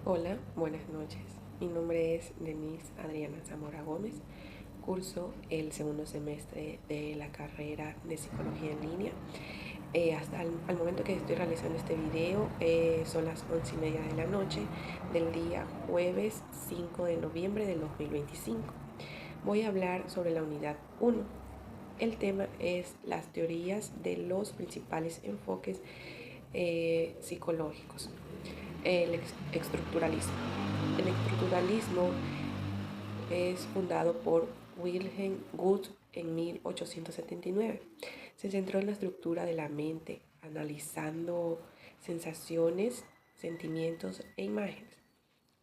Hola, buenas noches. Mi nombre es Denise Adriana Zamora Gómez. Curso el segundo semestre de la carrera de Psicología en línea. Hasta al momento que estoy realizando este video son las 11:30 de la noche del día jueves 5 de noviembre del 2025. Voy a hablar sobre la unidad 1. El tema es las teorías de los principales enfoques psicológicos. El estructuralismo. El estructuralismo es fundado por Wilhelm Wundt en 1879. Se centró en la estructura de la mente, analizando sensaciones, sentimientos e imágenes.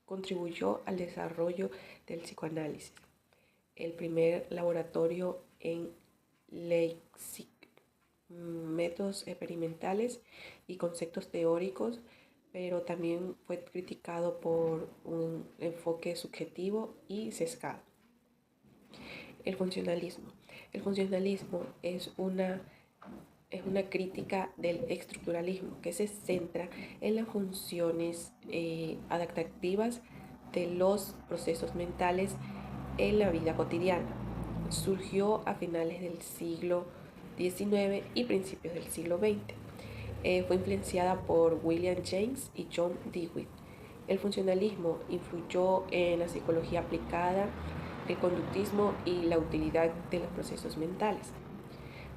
Contribuyó al desarrollo del psicoanálisis. El primer laboratorio en Leipzig, métodos experimentales y conceptos teóricos, pero también fue criticado por un enfoque subjetivo y sesgado. El funcionalismo. El funcionalismo es una crítica del estructuralismo que se centra en las funciones adaptativas de los procesos mentales en la vida cotidiana. Surgió a finales del siglo XIX y principios del siglo XX. Fue influenciada por William James y John Dewey. El funcionalismo influyó en la psicología aplicada, el conductismo y la utilidad de los procesos mentales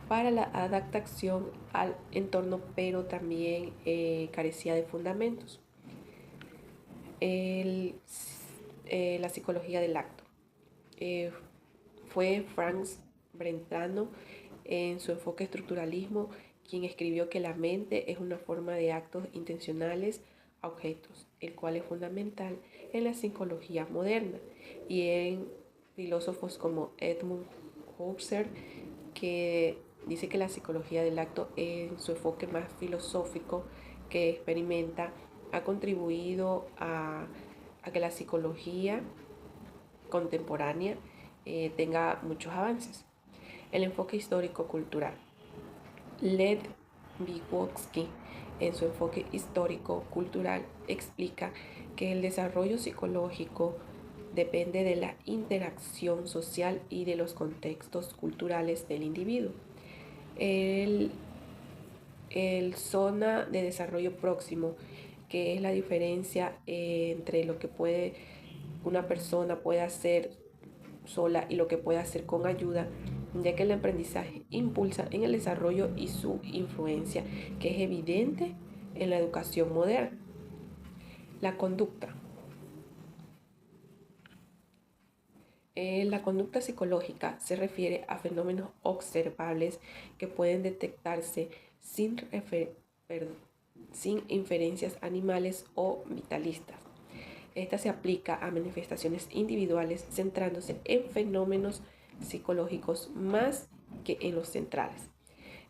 para la adaptación al entorno, pero también carecía de fundamentos. La psicología del acto. Fue Franz Brentano, en su enfoque estructuralismo, quien escribió que la mente es una forma de actos intencionales a objetos, el cual es fundamental en la psicología moderna, y en filósofos como Edmund Husserl, que dice que la psicología del acto, en su enfoque más filosófico que experimenta, ha contribuido a que la psicología contemporánea tenga muchos avances. El enfoque histórico-cultural. Lev Vygotsky, en su enfoque histórico-cultural, explica que el desarrollo psicológico depende de la interacción social y de los contextos culturales del individuo. El zona de desarrollo próximo, que es la diferencia entre lo que una persona puede hacer sola y lo que puede hacer con ayuda, ya que el aprendizaje impulsa en el desarrollo y su influencia, que es evidente en la educación moderna. La conducta. La conducta psicológica se refiere a fenómenos observables que pueden detectarse sin inferencias animales o vitalistas. Esta se aplica a manifestaciones individuales, centrándose en fenómenos psicológicos más que en los centrales.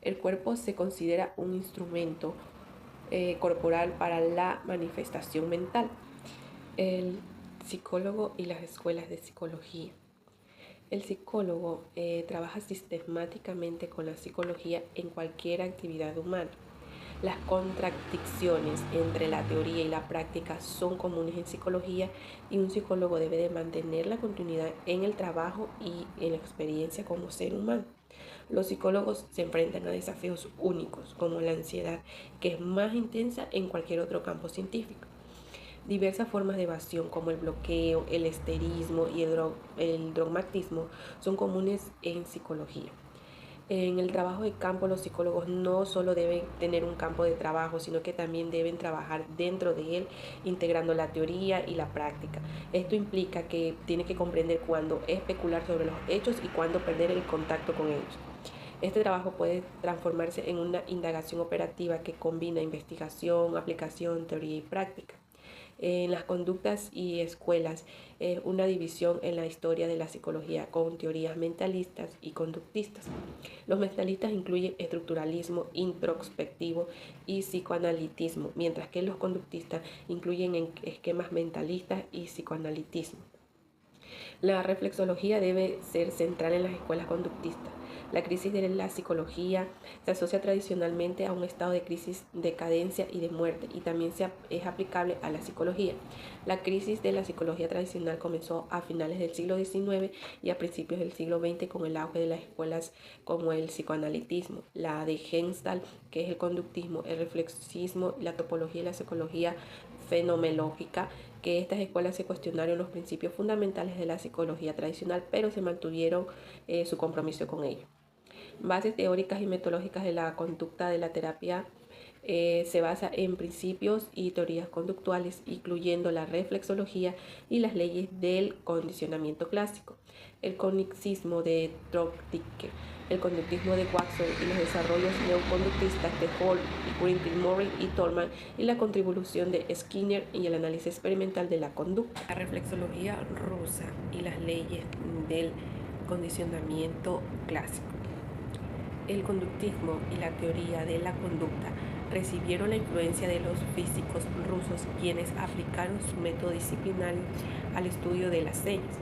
El cuerpo se considera un instrumento corporal para la manifestación mental. El psicólogo y las escuelas de psicología. El psicólogo trabaja sistemáticamente con la psicología en cualquier actividad humana. Las contradicciones entre la teoría y la práctica son comunes en psicología, y un psicólogo debe de mantener la continuidad en el trabajo y en la experiencia como ser humano. Los psicólogos se enfrentan a desafíos únicos, como la ansiedad, que es más intensa en cualquier otro campo científico. Diversas formas de evasión, como el bloqueo, el esterismo y el dogmatismo, son comunes en psicología. En el trabajo de campo, los psicólogos no solo deben tener un campo de trabajo, sino que también deben trabajar dentro de él, integrando la teoría y la práctica. Esto implica que tiene que comprender cuándo especular sobre los hechos y cuándo perder el contacto con ellos. Este trabajo puede transformarse en una indagación operativa que combina investigación, aplicación, teoría y práctica. En las conductas y escuelas, una división en la historia de la psicología con teorías mentalistas y conductistas. Los mentalistas incluyen estructuralismo, introspectivo y psicoanalitismo, mientras que los conductistas incluyen esquemas mentalistas y psicoanalitismo. La reflexología debe ser central en las escuelas conductistas. La crisis de la psicología se asocia tradicionalmente a un estado de crisis, decadencia y de muerte, y también es aplicable a la psicología. La crisis de la psicología tradicional comenzó a finales del siglo XIX y a principios del siglo XX con el auge de las escuelas como el psicoanalitismo, la de Gestalt, que es el conductismo, el reflexismo, la topología y la psicología fenomenológica, que estas escuelas se cuestionaron los principios fundamentales de la psicología tradicional, pero se mantuvieron su compromiso con ello. Bases teóricas y metodológicas de la conducta de la terapia se basa en principios y teorías conductuales, incluyendo la reflexología y las leyes del condicionamiento clásico, el cognitismo de Trotzki, el conductismo de Watson y los desarrollos neoconductistas de Hall, Greenfield, Murray y Tolman, y la contribución de Skinner y el análisis experimental de la conducta. La reflexología rusa y las leyes del condicionamiento clásico. El conductismo y la teoría de la conducta recibieron la influencia de los físicos rusos, quienes aplicaron su método disciplinario al estudio de las señas,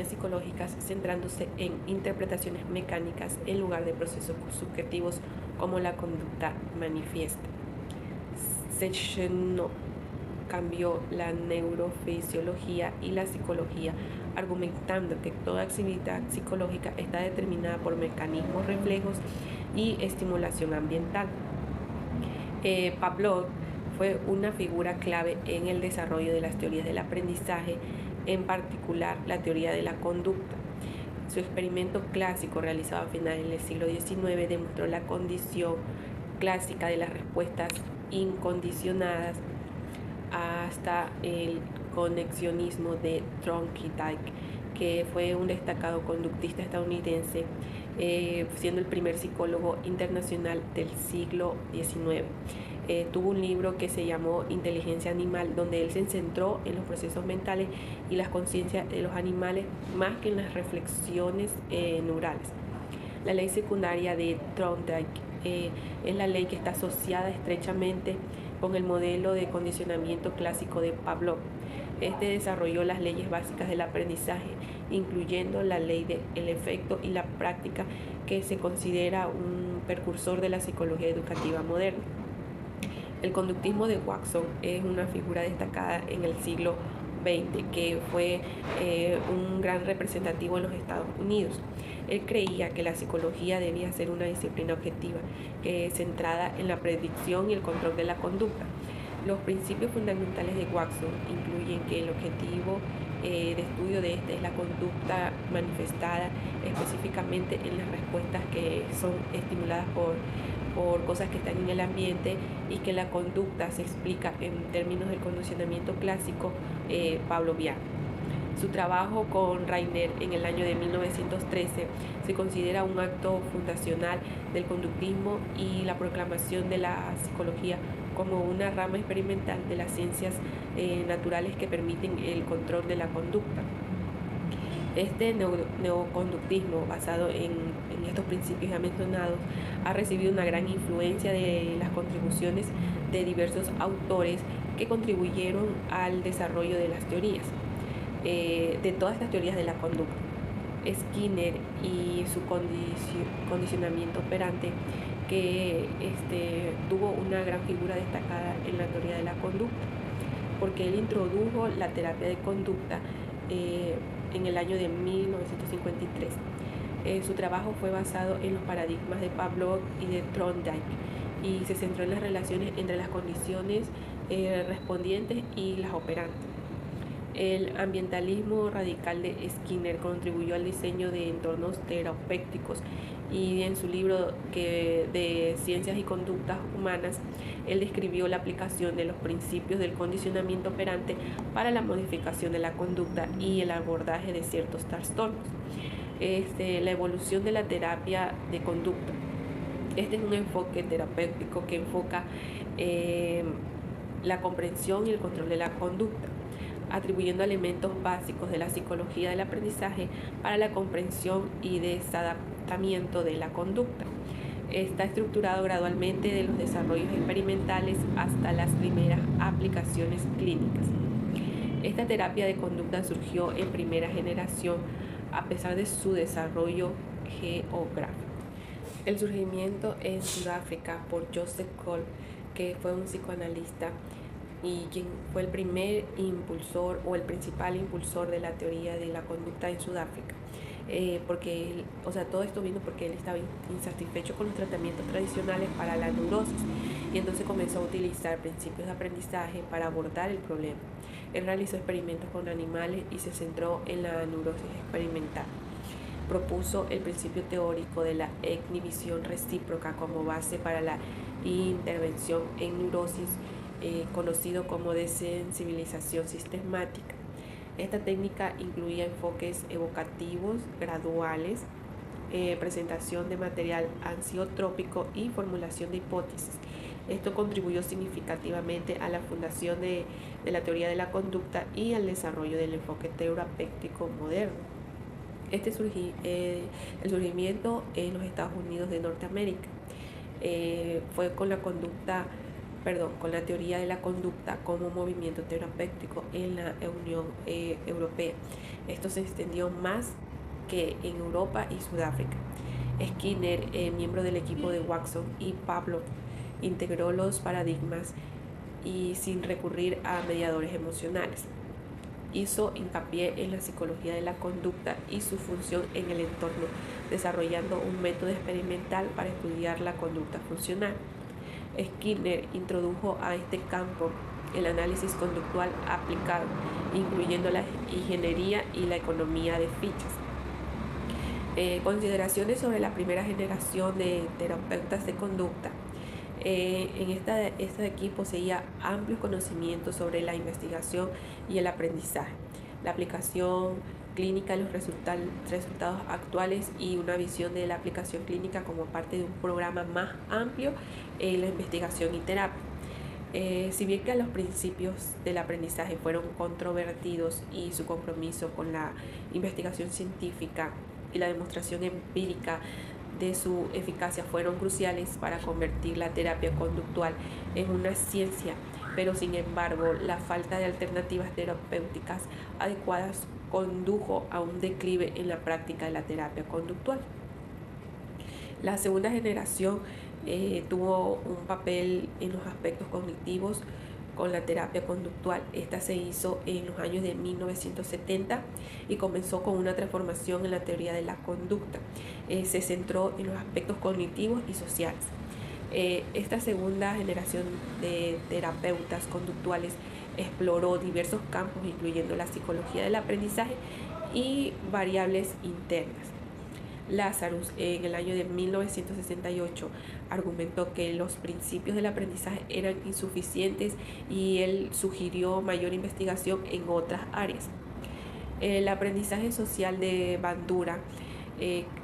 psicológicas, centrándose en interpretaciones mecánicas en lugar de procesos subjetivos como la conducta manifiesta. Sechenov cambió la neurofisiología y la psicología, argumentando que toda actividad psicológica está determinada por mecanismos reflejos y estimulación ambiental. Pavlov fue una figura clave en el desarrollo de las teorías del aprendizaje, en particular la teoría de la conducta. Su experimento clásico realizado a finales del siglo XIX demostró la condición clásica de las respuestas incondicionadas hasta el conexionismo de Thorndike, que fue un destacado conductista estadounidense, siendo el primer psicólogo internacional del siglo XIX. Tuvo un libro que se llamó Inteligencia Animal, donde él se centró en los procesos mentales y las conciencias de los animales más que en las reflexiones neurales. La ley secundaria de Thorndike es la ley que está asociada estrechamente con el modelo de condicionamiento clásico de Pavlov. Este desarrolló las leyes básicas del aprendizaje, incluyendo la ley del efecto y la práctica, que se considera un precursor de la psicología educativa moderna. El conductismo de Watson es una figura destacada en el siglo XX, que fue un gran representativo en los Estados Unidos. Él creía que la psicología debía ser una disciplina objetiva, centrada en la predicción y el control de la conducta. Los principios fundamentales de Watson incluyen que el objetivo de estudio de esta es la conducta manifestada específicamente en las respuestas que son estimuladas por cosas que están en el ambiente, y que la conducta se explica en términos del condicionamiento clásico pavloviano. Su trabajo con Rainer en el año de 1913 se considera un acto fundacional del conductismo y la proclamación de la psicología como una rama experimental de las ciencias naturales que permiten el control de la conducta. Este neoconductismo, basado en estos principios ya mencionados, ha recibido una gran influencia de las contribuciones de diversos autores que contribuyeron al desarrollo de las teorías, de todas estas teorías de la conducta. Skinner y su condicionamiento operante, que tuvo una gran figura destacada en la teoría de la conducta, porque él introdujo la terapia de conducta en el año de 1953. Su trabajo fue basado en los paradigmas de Pavlov y de Thorndike, y se centró en las relaciones entre las condiciones respondientes y las operantes. El ambientalismo radical de Skinner contribuyó al diseño de entornos terapéuticos, y en su libro de Ciencias y Conductas Humanas, él describió la aplicación de los principios del condicionamiento operante para la modificación de la conducta y el abordaje de ciertos trastornos. La evolución de la terapia de conducta. Este es un enfoque terapéutico que enfoca la comprensión y el control de la conducta, atribuyendo elementos básicos de la psicología del aprendizaje para la comprensión y desadaptamiento de la conducta. Está estructurado gradualmente de los desarrollos experimentales hasta las primeras aplicaciones clínicas. Esta terapia de conducta surgió en primera generación a pesar de su desarrollo geográfico. El surgimiento en Sudáfrica por Joseph Cole, que fue un psicoanalista y quien fue el primer impulsor o el principal impulsor de la teoría de la conducta en Sudáfrica. Porque él, todo esto vino porque él estaba insatisfecho con los tratamientos tradicionales para la neurosis y entonces comenzó a utilizar principios de aprendizaje para abordar el problema. Él realizó experimentos con animales y se centró en la neurosis experimental. Propuso el principio teórico de la inhibición recíproca como base para la intervención en neurosis, conocido como desensibilización sistemática. Esta técnica incluía enfoques evocativos graduales, presentación de material ansiotrópico y formulación de hipótesis. Esto contribuyó significativamente a la fundación de la teoría de la conducta y al desarrollo del enfoque terapéutico moderno. El surgimiento en los Estados Unidos de Norteamérica fue con la teoría de la conducta como movimiento terapéutico en la Unión Europea. Esto se extendió más que en Europa y Sudáfrica. Skinner, miembro del equipo de Watson y Pavlov, integró los paradigmas y sin recurrir a mediadores emocionales. Hizo hincapié en la psicología de la conducta y su función en el entorno, desarrollando un método experimental para estudiar la conducta funcional. Skinner introdujo a este campo el análisis conductual aplicado, incluyendo la ingeniería y la economía de fichas. Consideraciones sobre la primera generación de terapeutas de conducta. En este equipo poseía amplios conocimientos sobre la investigación y el aprendizaje, la aplicación clínica de los resultados actuales y una visión de la aplicación clínica como parte de un programa más amplio en la investigación y terapia. Si bien que los principios del aprendizaje fueron controvertidos y su compromiso con la investigación científica y la demostración empírica de su eficacia fueron cruciales para convertir la terapia conductual en una ciencia, pero sin embargo la falta de alternativas terapéuticas adecuadas condujo a un declive en la práctica de la terapia conductual. La segunda generación tuvo un papel en los aspectos cognitivos con la terapia conductual. Esta se hizo en los años de 1970 y comenzó con una transformación en la teoría de la conducta. Se centró en los aspectos cognitivos y sociales. Esta segunda generación de terapeutas conductuales exploró diversos campos, incluyendo la psicología del aprendizaje y variables internas. Lazarus, en el año de 1968, argumentó que los principios del aprendizaje eran insuficientes y él sugirió mayor investigación en otras áreas. El aprendizaje social de Bandura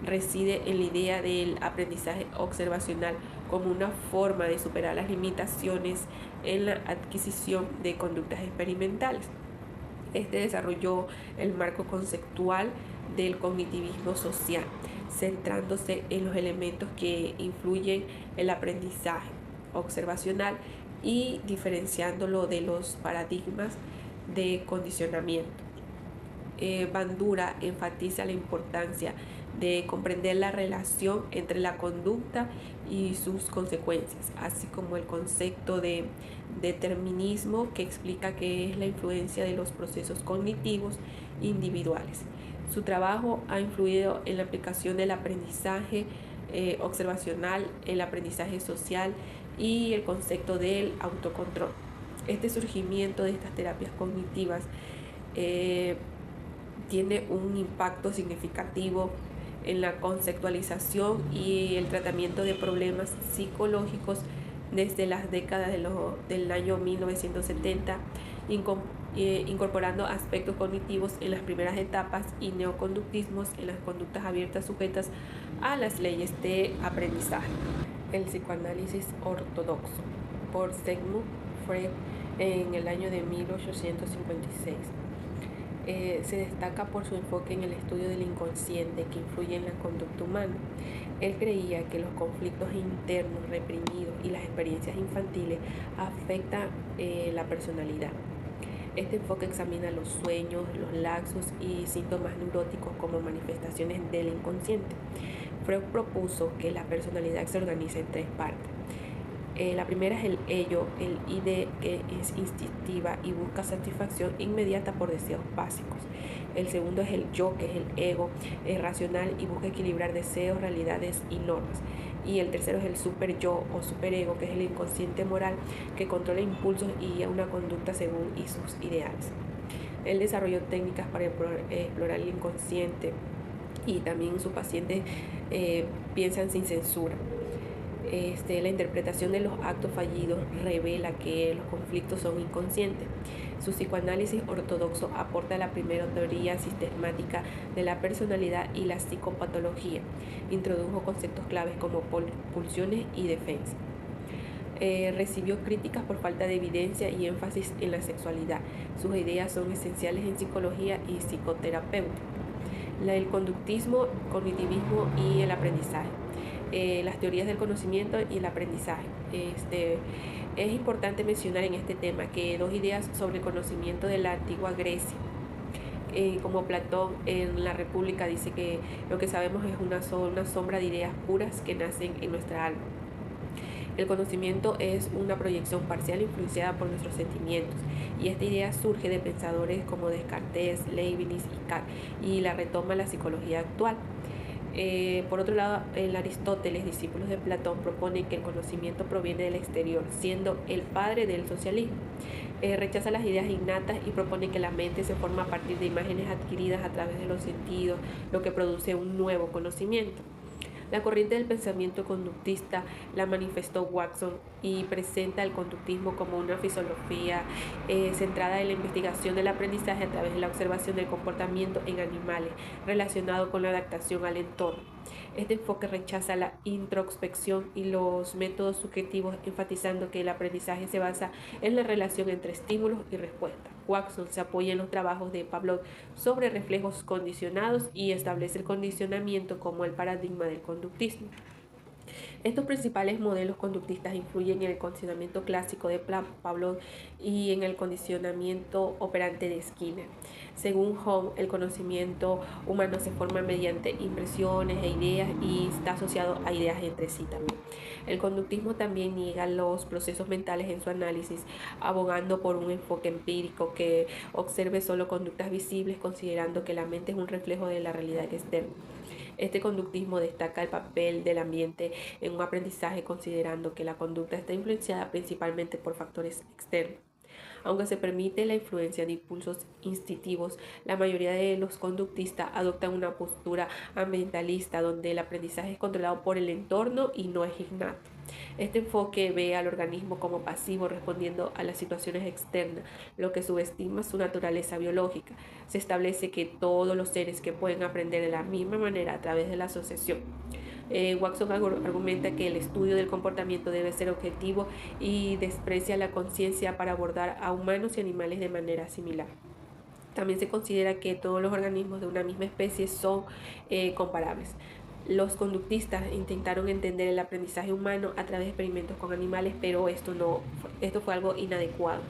reside en la idea del aprendizaje observacional como una forma de superar las limitaciones en la adquisición de conductas experimentales. Este desarrolló el marco conceptual del cognitivismo social, centrándose en los elementos que influyen en el aprendizaje observacional y diferenciándolo de los paradigmas de condicionamiento. Bandura enfatiza la importancia de comprender la relación entre la conducta y sus consecuencias, así como el concepto de determinismo, que explica qué es la influencia de los procesos cognitivos individuales. Su trabajo ha influido en la aplicación del aprendizaje observacional, el aprendizaje social y el concepto del autocontrol. Este surgimiento de estas terapias cognitivas tiene un impacto significativo en la conceptualización y el tratamiento de problemas psicológicos desde las décadas del año 1970, incorporando aspectos cognitivos en las primeras etapas y neoconductismos en las conductas abiertas sujetas a las leyes de aprendizaje. El psicoanálisis ortodoxo, por Sigmund Freud, en el año de 1856. Se destaca por su enfoque en el estudio del inconsciente que influye en la conducta humana. Él creía que los conflictos internos reprimidos y las experiencias infantiles afectan la personalidad. Este enfoque examina los sueños, los lapsos y síntomas neuróticos como manifestaciones del inconsciente. Freud propuso que la personalidad se organiza en tres partes. La primera es el ello, el id, que es instintiva y busca satisfacción inmediata por deseos básicos. El segundo es el yo, que es el ego, es racional y busca equilibrar deseos, realidades y normas. Y el tercero es el super yo o superego, que es el inconsciente moral que controla impulsos y guía una conducta según y sus ideales. Él desarrolló técnicas para explorar el inconsciente y también sus pacientes piensan sin censura. La interpretación de los actos fallidos revela que los conflictos son inconscientes. Su psicoanálisis ortodoxo aporta la primera teoría sistemática de la personalidad y la psicopatología. Introdujo conceptos claves como pulsiones y defensa. Recibió críticas por falta de evidencia y énfasis en la sexualidad. Sus ideas son esenciales en psicología y psicoterapéutica. El conductismo, cognitivismo y el aprendizaje. Las teorías del conocimiento y el aprendizaje. Es importante mencionar en este tema que dos ideas sobre el conocimiento de la antigua Grecia, como Platón en la República dice que lo que sabemos es una sombra de ideas puras que nacen en nuestra alma. El conocimiento es una proyección parcial influenciada por nuestros sentimientos, y esta idea surge de pensadores como Descartes, Leibniz y Kant, y la retoma la psicología actual. Por otro lado, el Aristóteles, discípulos de Platón, propone que el conocimiento proviene del exterior, siendo el padre del socialismo. Rechaza las ideas innatas y propone que la mente se forma a partir de imágenes adquiridas a través de los sentidos, lo que produce un nuevo conocimiento. La corriente del pensamiento conductista la manifestó Watson y presenta el conductismo como una filosofía centrada en la investigación del aprendizaje a través de la observación del comportamiento en animales relacionado con la adaptación al entorno. Este enfoque rechaza la introspección y los métodos subjetivos, enfatizando que el aprendizaje se basa en la relación entre estímulos y respuesta. Watson se apoya en los trabajos de Pavlov sobre reflejos condicionados y establece el condicionamiento como el paradigma del conductismo. Estos principales modelos conductistas influyen en el condicionamiento clásico de Pavlov y en el condicionamiento operante de Skinner. Según Home, el conocimiento humano se forma mediante impresiones e ideas y está asociado a ideas entre sí también. El conductismo también niega los procesos mentales en su análisis, abogando por un enfoque empírico que observe solo conductas visibles, considerando que la mente es un reflejo de la realidad externa. Este conductismo destaca el papel del ambiente en un aprendizaje, considerando que la conducta está influenciada principalmente por factores externos. Aunque se permite la influencia de impulsos instintivos, la mayoría de los conductistas adoptan una postura ambientalista donde el aprendizaje es controlado por el entorno y no es innato. Este enfoque ve al organismo como pasivo respondiendo a las situaciones externas, lo que subestima su naturaleza biológica. Se establece que todos los seres que pueden aprender de la misma manera a través de la asociación. Watson argumenta que el estudio del comportamiento debe ser objetivo y desprecia la conciencia para abordar a humanos y animales de manera similar. También se considera que todos los organismos de una misma especie son comparables. Los conductistas intentaron entender el aprendizaje humano a través de experimentos con animales, pero esto fue algo inadecuado.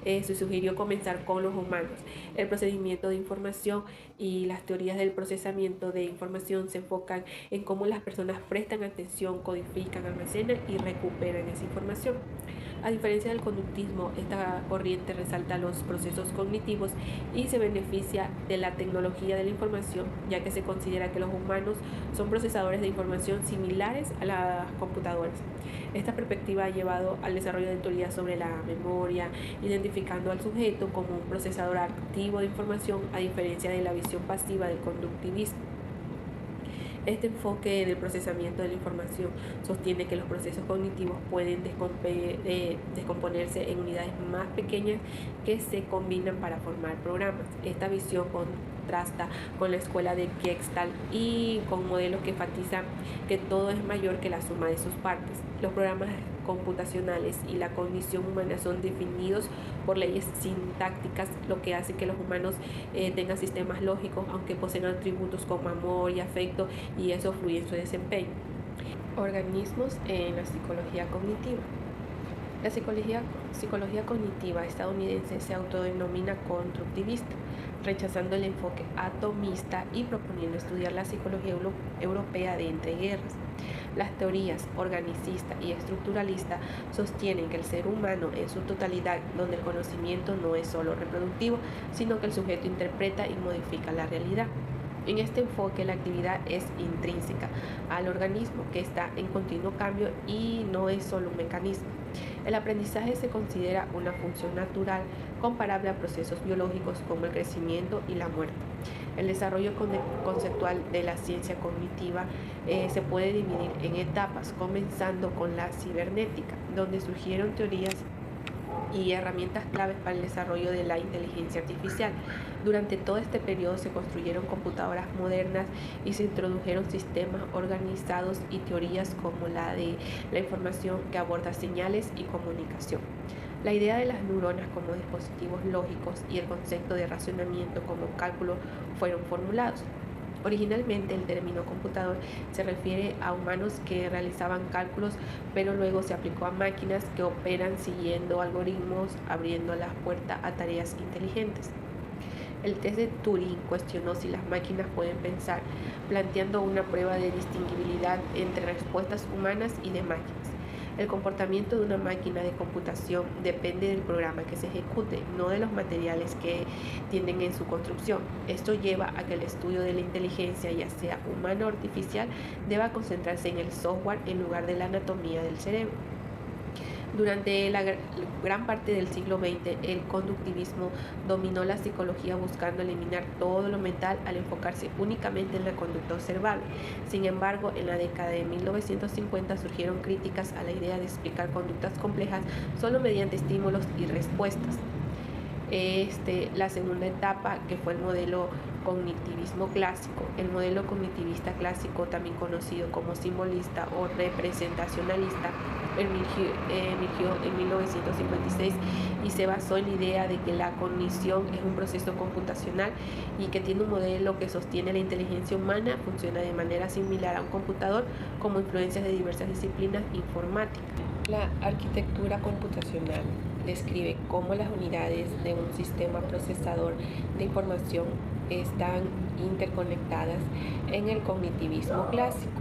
Se sugirió comenzar con los humanos. El procedimiento de información y las teorías del procesamiento de información se enfocan en cómo las personas prestan atención, codifican, almacenan y recuperan esa información. A diferencia del conductismo, esta corriente resalta los procesos cognitivos y se beneficia de la tecnología de la información, ya que se considera que los humanos son procesadores de información similares a las computadoras. Esta perspectiva ha llevado al desarrollo de teorías sobre la memoria, identificando al sujeto como un procesador activo de información, a diferencia de la visión pasiva del conductivismo. Este enfoque del procesamiento de la información sostiene que los procesos cognitivos pueden descomponerse en unidades más pequeñas que se combinan para formar programas. Esta visión contrasta con la escuela de Gestalt y con modelos que enfatizan que todo es mayor que la suma de sus partes. Los programas computacionales y la cognición humana son definidos por leyes sintácticas, lo que hace que los humanos tengan sistemas lógicos, aunque poseen atributos como amor y afecto, y eso fluye en su desempeño. Organismos en la psicología cognitiva. La psicología cognitiva estadounidense se autodenomina constructivista, rechazando el enfoque atomista y proponiendo estudiar la psicología europea de entreguerras. Las teorías organicista y estructuralista sostienen que el ser humano en su totalidad, donde el conocimiento no es solo reproductivo, sino que el sujeto interpreta y modifica la realidad. En este enfoque, la actividad es intrínseca al organismo, que está en continuo cambio y no es solo un mecanismo. El aprendizaje se considera una función natural comparable a procesos biológicos como el crecimiento y la muerte. El desarrollo conceptual de la ciencia cognitiva se puede dividir en etapas, comenzando con la cibernética, donde surgieron teorías y herramientas claves para el desarrollo de la inteligencia artificial. Durante todo este periodo se construyeron computadoras modernas y se introdujeron sistemas organizados y teorías como la de la información que aborda señales y comunicación. La idea de las neuronas como dispositivos lógicos y el concepto de razonamiento como cálculo fueron formulados. Originalmente el término computador se refiere a humanos que realizaban cálculos, pero luego se aplicó a máquinas que operan siguiendo algoritmos, abriendo las puertas a tareas inteligentes. El test de Turing cuestionó si las máquinas pueden pensar, planteando una prueba de distinguibilidad entre respuestas humanas y de máquinas. El comportamiento de una máquina de computación depende del programa que se ejecute, no de los materiales que tienen en su construcción. Esto lleva a que el estudio de la inteligencia, ya sea humana o artificial, deba concentrarse en el software en lugar de la anatomía del cerebro. Durante la gran parte del siglo XX, el conductivismo dominó la psicología buscando eliminar todo lo mental al enfocarse únicamente en la conducta observable. Sin embargo, en la década de 1950 surgieron críticas a la idea de explicar conductas complejas solo mediante estímulos y respuestas. La segunda etapa, que fue el modelo cognitivismo clásico. El modelo cognitivista clásico, también conocido como simbolista o representacionalista, emergió en 1956 y se basó en la idea de que la cognición es un proceso computacional y que tiene un modelo que sostiene la inteligencia humana, funciona de manera similar a un computador, como influencias de diversas disciplinas informáticas. La arquitectura computacional describe cómo las unidades de un sistema procesador de información están interconectadas. En el cognitivismo clásico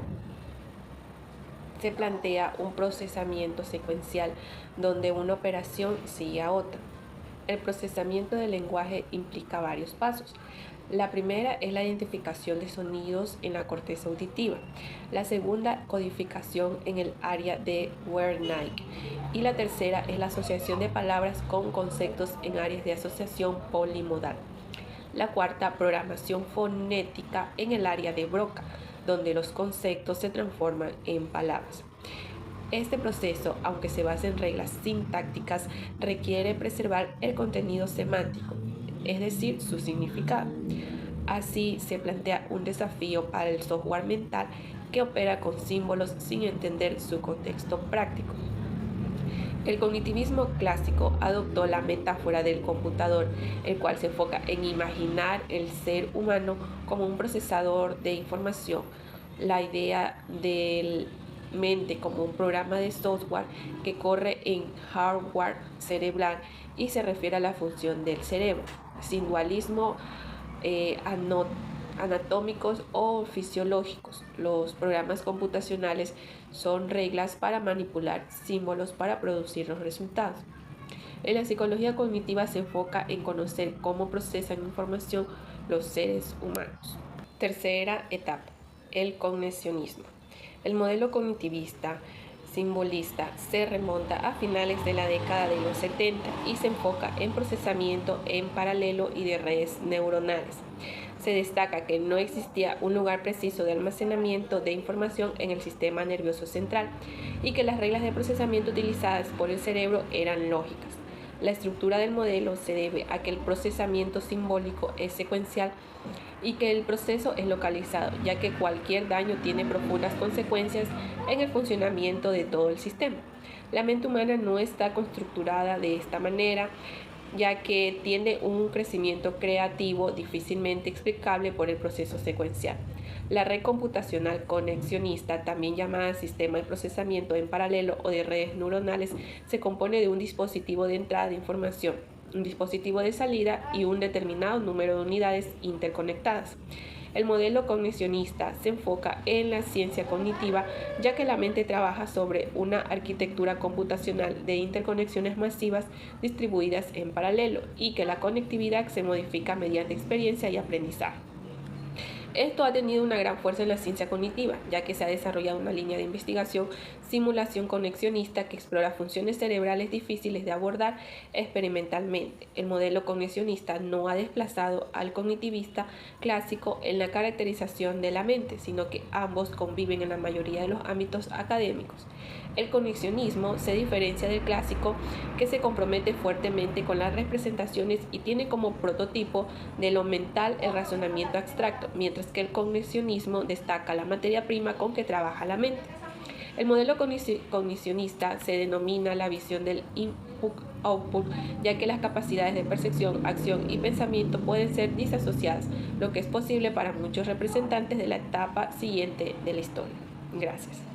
se plantea un procesamiento secuencial donde una operación sigue a otra. El procesamiento del lenguaje implica varios pasos. La primera es la identificación de sonidos en la corteza auditiva. La segunda, codificación en el área de Wernicke. Y la tercera es la asociación de palabras con conceptos en áreas de asociación polimodal. La cuarta, programación fonética en el área de Broca, donde los conceptos se transforman en palabras. Este proceso, aunque se basa en reglas sintácticas, requiere preservar el contenido semántico, es decir, su significado. Así se plantea un desafío para el software mental que opera con símbolos sin entender su contexto práctico. El cognitivismo clásico adoptó la metáfora del computador, el cual se enfoca en imaginar el ser humano como un procesador de información, la idea del mente como un programa de software que corre en hardware cerebral y se refiere a la función del cerebro, sin dualismo anatómicos o fisiológicos. Los programas computacionales son reglas para manipular símbolos para producir los resultados. En la psicología cognitiva se enfoca en conocer cómo procesan información los seres humanos. Tercera etapa, el cognicionismo. El modelo cognitivista simbolista se remonta a finales de la década de los 70 y se enfoca en procesamiento en paralelo y de redes neuronales. Se destaca que no existía un lugar preciso de almacenamiento de información en el sistema nervioso central y que las reglas de procesamiento utilizadas por el cerebro eran lógicas. La estructura del modelo se debe a que el procesamiento simbólico es secuencial y que el proceso es localizado, ya que cualquier daño tiene profundas consecuencias en el funcionamiento de todo el sistema. La mente humana no está constructurada de esta manera, ya que tiene un crecimiento creativo difícilmente explicable por el proceso secuencial. La red computacional conexionista, también llamada sistema de procesamiento en paralelo o de redes neuronales, se compone de un dispositivo de entrada de información, un dispositivo de salida y un determinado número de unidades interconectadas. El modelo cognicionista se enfoca en la ciencia cognitiva, ya que la mente trabaja sobre una arquitectura computacional de interconexiones masivas distribuidas en paralelo y que la conectividad se modifica mediante experiencia y aprendizaje. Esto ha tenido una gran fuerza en la ciencia cognitiva, ya que se ha desarrollado una línea de investigación, simulación conexionista, que explora funciones cerebrales difíciles de abordar experimentalmente. El modelo cognicionista no ha desplazado al cognitivista clásico en la caracterización de la mente, sino que ambos conviven en la mayoría de los ámbitos académicos. El conexionismo se diferencia del clásico, que se compromete fuertemente con las representaciones y tiene como prototipo de lo mental el razonamiento abstracto, mientras que el cognicionismo destaca la materia prima con que trabaja la mente. El modelo cognicionista se denomina la visión del input-output, ya que las capacidades de percepción, acción y pensamiento pueden ser disasociadas, lo que es posible para muchos representantes de la etapa siguiente de la historia. Gracias.